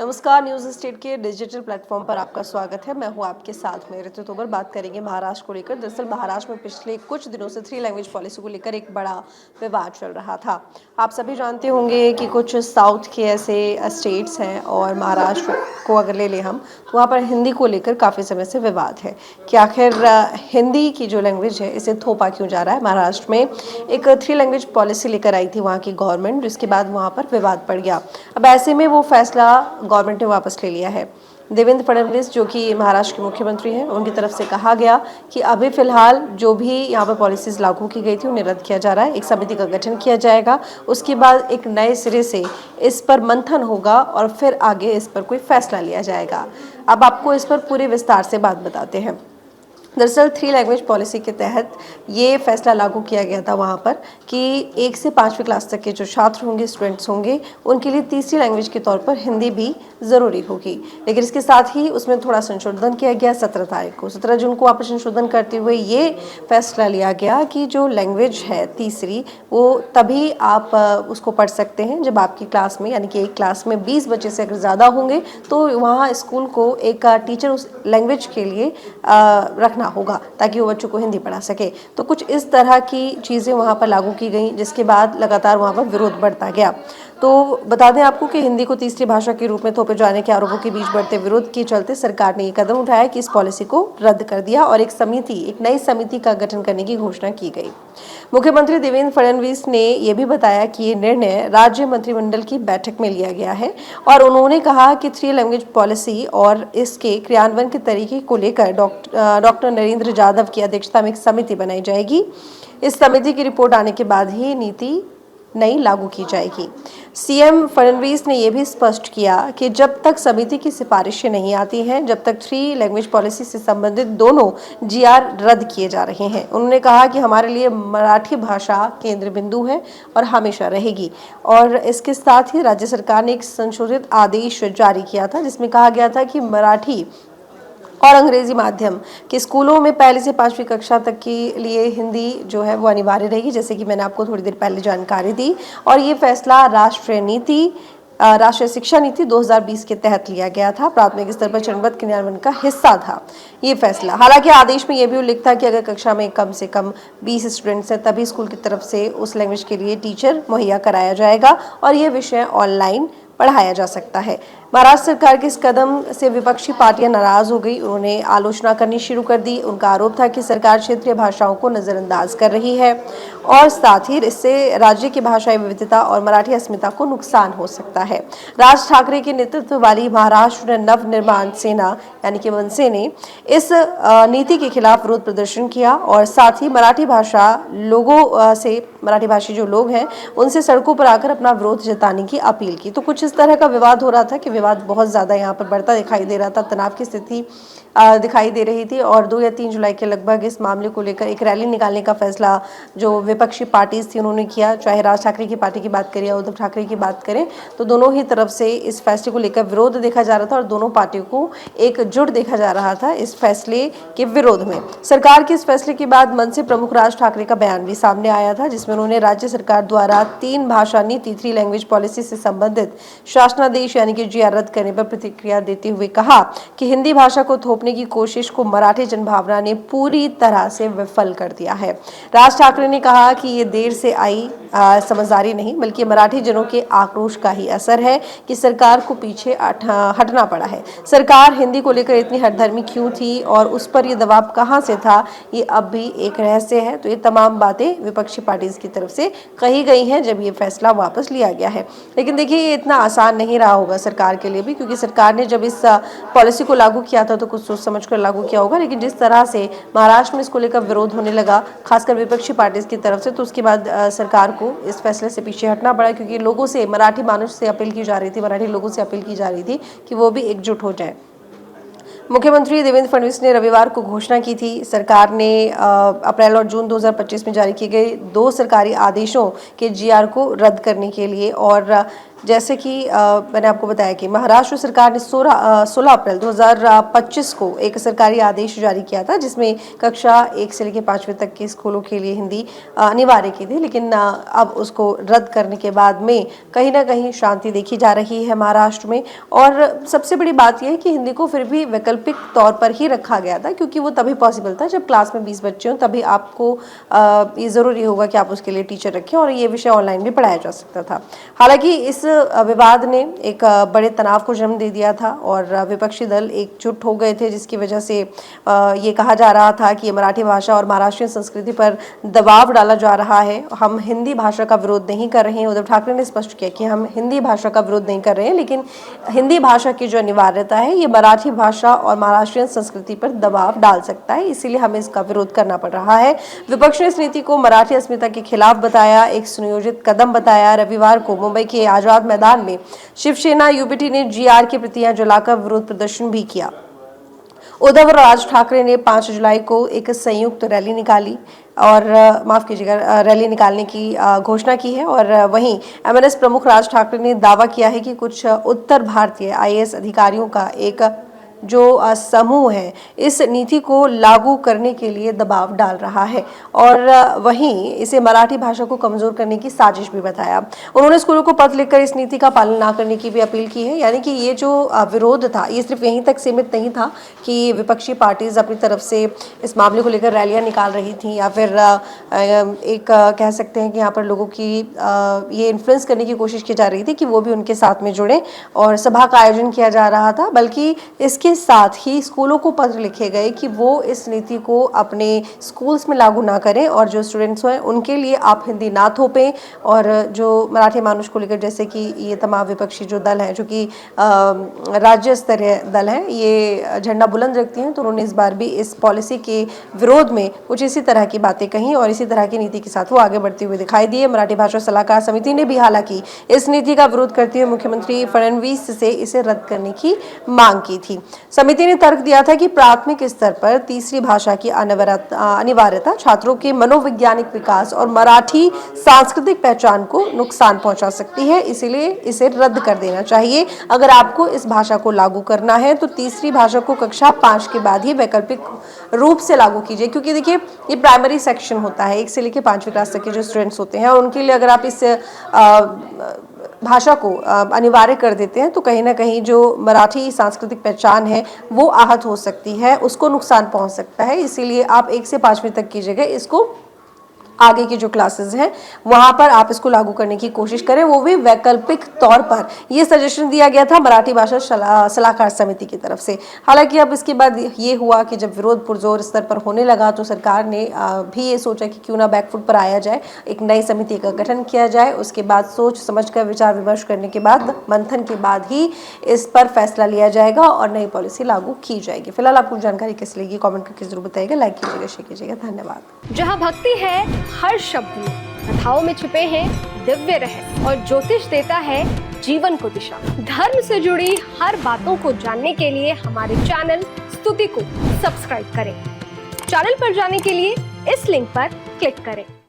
नमस्कार, news state के digital platform पर आपका स्वागत है। मैं हूं आपके साथ में ऋतु तोमर। बात करेंगे महाराष्ट्र को लेकर। दरअसल महाराष्ट्र में पिछले कुछ दिनों से 3 लैंग्वेज पॉलिसी को लेकर एक बड़ा विवाद चल रहा था। आप सभी जानते होंगे कि कुछ साउथ के ऐसे स्टेट्स हैं और महाराष्ट्र को अगर ले लें हम, तो वहाँ पर हिंदी को लेकर काफ़ी समय से विवाद है कि आखिर हिंदी की जो लैंग्वेज है इसे थोपा क्यों जा रहा है। महाराष्ट्र में एक 3 लैंग्वेज पॉलिसी लेकर आई थी वहाँ की गवर्नमेंट, जिसके बाद वहाँ पर विवाद पड़ गया। अब ऐसे में वो फैसला गवर्नमेंट ने वापस ले लिया है। देवेंद्र फडणवीस जो कि महाराष्ट्र के मुख्यमंत्री हैं, उनकी तरफ से कहा गया कि अभी फिलहाल जो भी यहाँ पर पॉलिसीज लागू की गई थी उन्हें रद्द किया जा रहा है। एक समिति का गठन किया जाएगा, उसके बाद एक नए सिरे से इस पर मंथन होगा और फिर आगे इस पर कोई फैसला लिया जाएगा। अब आपको इस पर पूरे विस्तार से बात बताते हैं। दरअसल 3 लैंग्वेज पॉलिसी के तहत ये फैसला लागू किया गया था वहाँ पर कि 1 से 5वीं क्लास तक के जो छात्र होंगे, स्टूडेंट्स होंगे, उनके लिए तीसरी लैंग्वेज के तौर पर हिंदी भी ज़रूरी होगी। लेकिन इसके साथ ही उसमें थोड़ा संशोधन किया गया। 17 तारीख को 17 जून को वापस संशोधन करते हुए ये फैसला लिया गया कि जो लैंग्वेज है तीसरी, वो तभी आप उसको पढ़ सकते हैं जब आपकी क्लास में, यानी कि एक क्लास में 20 बच्चे से अगर ज़्यादा होंगे तो वहाँ स्कूल को एक टीचर उस लैंग्वेज के लिए रखना होगा ताकि वो बच्चों को हिंदी पढ़ा सके। तो कुछ इस तरह की चीज़ें वहाँ पर लागू की गई, जिसके बाद लगातार वहाँ पर विरोध बढ़ता गया। तो बता दें आपको कि हिंदी को तीसरी भाषा के रूप में थोपे जाने के आरोपों के बीच बढ़ते विरोध के चलते सरकार ने ये कदम उठाया कि इस पॉलिसी को रद्द कर दिया और एक नई समिति का गठन करने की घोषणा की गई। मुख्यमंत्री देवेंद्र फडणवीस ने यह भी बताया कि ये निर्णय राज्य मंत्रिमंडल की बैठक में लिया गया है और उन्होंने कहा कि 3 लैंग्वेज पॉलिसी और इसके क्रियान्वयन के तरीके को लेकर डॉक्टर नरेंद्र यादव की अध्यक्षता में एक समिति बनाई जाएगी। इस समिति की रिपोर्ट आने के बाद ही नीति नई लागू की जाएगी। सीएम फडणवीस ने यह भी स्पष्ट किया कि जब तक समिति की सिफारिशें नहीं आती हैं, जब तक 3 लैंग्वेज पॉलिसी से संबंधित दोनों जीआर रद्द किए जा रहे हैं। उन्होंने कहा कि हमारे लिए मराठी भाषा केंद्र बिंदु है और हमेशा रहेगी। और इसके साथ ही राज्य सरकार ने एक संशोधित आदेश जारी किया था, जिसमें कहा गया था कि मराठी और अंग्रेजी माध्यम के स्कूलों में पहली से 5वीं कक्षा तक के लिए हिंदी जो है वो अनिवार्य रहेगी, जैसे कि मैंने आपको थोड़ी देर पहले जानकारी दी। और ये फैसला राष्ट्रीय शिक्षा नीति 2020 के तहत लिया गया था। प्राथमिक स्तर पर चरणबद्ध क्रियान्वयन का हिस्सा था ये फैसला। हालांकि आदेश में यह भी उल्लेख था कि अगर कक्षा में कम से कम 20 स्टूडेंट्स हैं तभी स्कूल की तरफ से उस लैंग्वेज के लिए टीचर मुहैया कराया जाएगा और ये विषय ऑनलाइन पढ़ाया जा सकता है। महाराष्ट्र सरकार के इस कदम से विपक्षी पार्टियां नाराज हो गई, उन्होंने आलोचना करनी शुरू कर दी। उनका आरोप था कि सरकार क्षेत्रीय भाषाओं को नजरअंदाज कर रही है और साथ ही इससे राज्य की भाषाई विविधता और मराठी अस्मिता को नुकसान हो सकता है। राज ठाकरे के नेतृत्व वाली महाराष्ट्र नव निर्माण सेना यानी कि मनसे ने इस नीति के खिलाफ विरोध प्रदर्शन किया और साथ ही मराठी भाषी जो लोग हैं उनसे सड़कों पर आकर अपना विरोध जताने की अपील की। तो कुछ इस तरह का विवाद हो रहा था कि विवाद बहुत ज़्यादा यहाँ पर बढ़ता दिखाई दे रहा था, तनाव की स्थिति दिखाई दे रही थी और 2 या 3 जुलाई के लगभग इस मामले को लेकर एक रैली निकालने का फैसला जो विपक्षी पार्टीज थी उन्होंने किया। चाहे राज ठाकरे की पार्टी की बात करें या उद्धव ठाकरे की बात करें, तो दोनों ही तरफ से इस फैसले को लेकर विरोध देखा जा रहा था और दोनों पार्टियों को एकजुट देखा जा रहा था इस फैसले के विरोध में। सरकार के इस फैसले के बाद मनसे प्रमुख राज ठाकरे का बयान भी सामने आया था, जिसमें उन्होंने राज्य सरकार द्वारा 3 भाषा नीति 3 लैंग्वेज पॉलिसी से संबंधित शासनादेश यानी कि जीआर रद्द करने पर प्रतिक्रिया देते हुए कहा कि हिंदी भाषा को थोपने की कोशिश को मराठी जनभावना ने पूरी तरह से विफल कर दिया है। राज ठाकरे ने कहा कि ये देर से आई समझदारी नहीं बल्कि मराठी जनों के आक्रोश का ही असर है कि सरकार को पीछे हटना पड़ा है। सरकार हिंदी को लेकर इतनी हठधर्मी क्यों थी और उस पर ये दबाव कहां से था, ये अब भी एक रहस्य है। तो ये तमाम बातें विपक्षी पार्टीज की तरफ से कही गई हैं जब ये फैसला वापस लिया गया है। लेकिन देखिए, ये इतना आसान नहीं रहा होगा सरकार के लिए भी, क्योंकि सरकार ने जब इस पॉलिसी को लागू किया था तो कुछ सोच समझ कर लागू किया होगा। लेकिन जिस तरह से महाराष्ट्र में इसको लेकर विरोध होने लगा खासकर विपक्षी पार्टीज की तरफ से, तो उसके बाद सरकार को इस फैसले से पीछे हटना पड़ा, क्योंकि लोगों से, मराठी मानुष से अपील की जा रही थी, मराठी लोगों से अपील की जा रही थी कि वो भी एकजुट हो जाए। मुख्यमंत्री देवेंद्र फडणवीस ने रविवार को घोषणा की थी। सरकार ने अप्रैल और जून 2025 में जारी किए गए 2 सरकारी आदेशों के जीआर को रद्द करने के लिए और जैसे कि मैंने आपको बताया कि महाराष्ट्र सरकार ने 16 अप्रैल 2025 को एक सरकारी आदेश जारी किया था, जिसमें कक्षा 1 से लेकर 5वीं तक के स्कूलों के लिए हिंदी अनिवार्य की थी। लेकिन अब उसको रद्द करने के बाद में कहीं ना कहीं शांति देखी जा रही है महाराष्ट्र में। और सबसे बड़ी बात यह है कि हिंदी को फिर भी वैकल्पिक तौर पर ही रखा गया था, क्योंकि वो तभी पॉसिबल था जब क्लास में 20 बच्चे हों, तभी आपको ये ज़रूरी होगा कि आप उसके लिए टीचर रखें और ये विषय ऑनलाइन भी पढ़ाया जा सकता था। हालांकि इस विवाद ने एक बड़े तनाव को जन्म दे दिया था और विपक्षी दल एकजुट हो गए थे, जिसकी वजह से ये कहा जा रहा था कि मराठी भाषा और महाराष्ट्रीय संस्कृति पर दबाव डाला जा रहा है। हम हिंदी भाषा का विरोध नहीं कर रहे हैं। उद्धव ठाकरे ने स्पष्ट किया कि हम हिंदी भाषा का विरोध नहीं कर रहे हैं, लेकिन हिंदी भाषा की जो अनिवार्यता है ये मराठी भाषा और महाराष्ट्रीय संस्कृति पर दबाव डाल सकता है, इसीलिए हमें इसका विरोध करना पड़ रहा है। विपक्ष ने इस नीति को मराठी अस्मिता के खिलाफ बताया, एक सुनियोजित कदम बताया। रविवार को मुंबई के आजाद मैदान में शिवसेना यूबीटी ने जीआर की प्रतियां जलाकर विरोध प्रदर्शन भी किया। उद्धव और राज ठाकरे ने 5 जुलाई को एक संयुक्त रैली निकाली और माफ कीजिएगा रैली निकालने की घोषणा की है। और वहीं एमएनएस प्रमुख राज ठाकरे ने दावा किया है कि कुछ उत्तर भारतीय आईएएस अधिकारियों का एक जो समूह है इस नीति को लागू करने के लिए दबाव डाल रहा है और वहीं इसे मराठी भाषा को कमजोर करने की साजिश भी बताया। उन्होंने स्कूलों को पत्र लिखकर इस नीति का पालन ना करने की भी अपील की है। यानी कि ये जो विरोध था ये सिर्फ यहीं तक सीमित नहीं था कि विपक्षी पार्टीज अपनी तरफ से इस मामले को लेकर रैलियां निकाल रही थी या फिर एक कह सकते हैं कि यहाँ पर लोगों की ये इन्फ्लुएंस करने की कोशिश की जा रही थी कि वो भी उनके साथ में जुड़े और सभा का आयोजन किया जा रहा था, बल्कि इसके साथ ही स्कूलों को पत्र लिखे गए कि वो इस नीति को अपने स्कूल्स में लागू ना करें और जो स्टूडेंट्स हैं उनके लिए आप हिंदी ना थोपें। और जो मराठी मानुष को लेकर जैसे कि ये तमाम विपक्षी जो दल हैं जो कि राज्य स्तरीय दल हैं ये झंडा बुलंद रखती हैं, तो उन्होंने इस बार भी इस पॉलिसी के विरोध में कुछ इसी तरह की बातें कहीं और इसी तरह की नीति के साथ वो आगे बढ़ते हुए दिखाई दिए। मराठी भाषा सलाहकार समिति ने भी हालांकि इस नीति का विरोध करते हुए मुख्यमंत्री फडणवीस से इसे रद्द करने की मांग की थी। समिति ने तर्क दिया था कि प्राथमिक स्तर पर तीसरी भाषा की अनिवार्यता छात्रों के मनोवैज्ञानिक विकास और मराठी सांस्कृतिक पहचान को नुकसान पहुंचा सकती है, इसीलिए इसे रद्द कर देना चाहिए। अगर आपको इस भाषा को लागू करना है तो तीसरी भाषा को कक्षा 5 के बाद ही वैकल्पिक रूप से लागू कीजिए, क्योंकि देखिए ये प्राइमरी सेक्शन होता है 1 से लेकर 5वीं क्लास तक के जो स्टूडेंट्स होते हैं, उनके लिए अगर आप इस भाषा को अनिवार्य कर देते हैं तो कहीं ना कहीं जो मराठी सांस्कृतिक पहचान है वो आहत हो सकती है, उसको नुकसान पहुंच सकता है। इसीलिए आप 1 से 5वीं तक की जगह इसको आगे की जो क्लासेस हैं वहां पर आप इसको लागू करने की कोशिश करें, वो भी वैकल्पिक तौर पर। ये सजेशन दिया गया था मराठी भाषा सलाहकार समिति की तरफ से। हालांकि अब इसके बाद ये हुआ कि जब विरोध पुरजोर स्तर पर होने लगा तो सरकार ने भी ये सोचा कि क्यों ना बैकफुट पर आया जाए, एक नई समिति का गठन किया जाए। उसके बाद सोच समझकर विचार विमर्श करने के बाद मंथन के बाद ही इस पर फैसला लिया जाएगा और नई पॉलिसी लागू की जाएगी। फिलहाल आपको जानकारी कैसी लगी कॉमेंट करके जरूर बताइएगा, लाइक कीजिएगा, शेयर कीजिएगा। धन्यवाद। जहाँ भक्ति है हर शब्द में, कथाओं में छिपे हैं दिव्य रहस्य और ज्योतिष देता है जीवन को दिशा। धर्म से जुड़ी हर बातों को जानने के लिए हमारे चैनल स्तुति को सब्सक्राइब करें। चैनल पर जाने के लिए इस लिंक पर क्लिक करें।